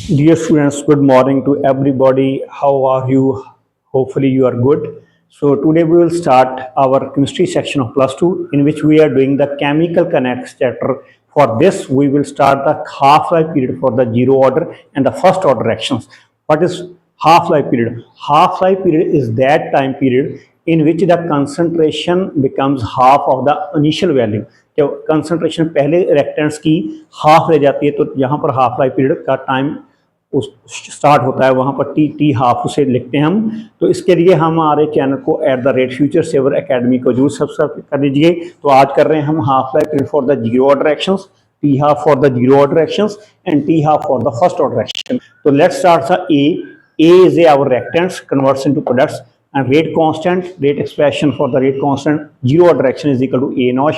Dear students, good morning to everybody. How are you? Hopefully, you are good. So, today we will start our chemistry section of plus 2, in which we are doing the chemical kinetics chapter. For this, we will start the half life period for the zero order and the first order reactions. What is half life period? Half life period is that time period in which the concentration becomes half of the initial value. जब concentration पहले reactants की half रह जाती है तो यहाँ पर half life period का टाइम उस स्टार्ट होता है, वहाँ पर टी हाफ उसे लिखते हैं हम। तो इसके लिए हमारे चैनल को @फ्यूचर सेवर एकेडमी को जरूर सब्सक्राइब कर लीजिए। तो आज कर रहे हैं हम half life period for the zero order reactions, T half for the zero order reactions and T half for the first order reaction. तो let's start the A is our reactants converts into products and rate expression for the rate constant zero order reaction is equal to A naught,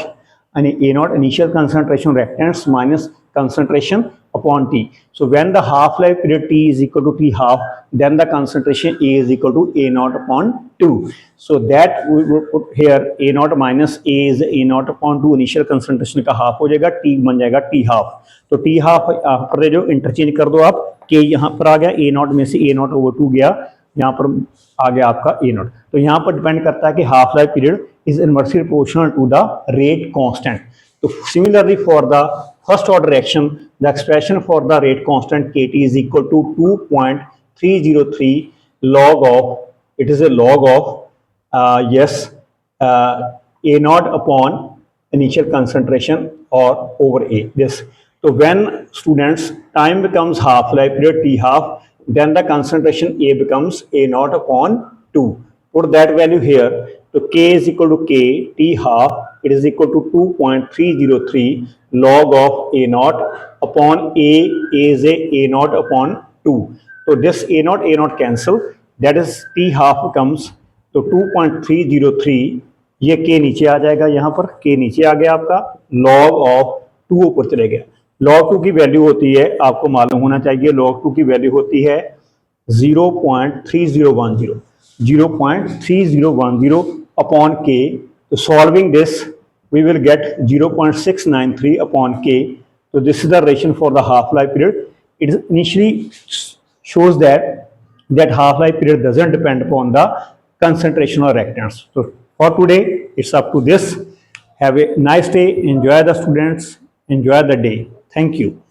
and A naught initial concentration of reactants minus concentration upon T. So when the half life period T is equal to T half, then the concentration A is equal to A naught upon 2. So that we will put here A naught minus A is A naught upon 2, initial concentration का half हो जाएगा, T बन जाएगा T half. तो T half पर जो interchange कर दो आप, K यहाँ पर आ गया, A naught में से A naught over 2 गया, यहाँ पर आ गया आपका A naught. तो यहाँ पर डिपेंड करता है कि half life period is inversely proportional to the rate constant. So similarly for the first order reaction, the expression for the rate constant Kt is equal to 2.303 log of, it is a log of A naught upon initial concentration or over A. This. So when students time becomes half life period T half, then the concentration A becomes A naught upon 2. Put that value here. So K is equal to K T half, it is equal to 2.303 log of A naught upon A is A naught upon 2. So this A naught cancel, that is T half becomes, तो 2.303 ये K नीचे आ जाएगा, यहाँ पर K नीचे आ गया आपका, log of 2 ऊपर चले गया। log 2 की वैल्यू होती है, आपको मालूम होना चाहिए, log 2 की वैल्यू होती है 0.3010 upon K. So solving this, we will get 0.693 upon K. So this is the relation for the half-life period. It initially shows that half-life period doesn't depend upon the concentration of reactants. So for today, it's up to this. Have a nice day. Enjoy the students. Enjoy the day. Thank you.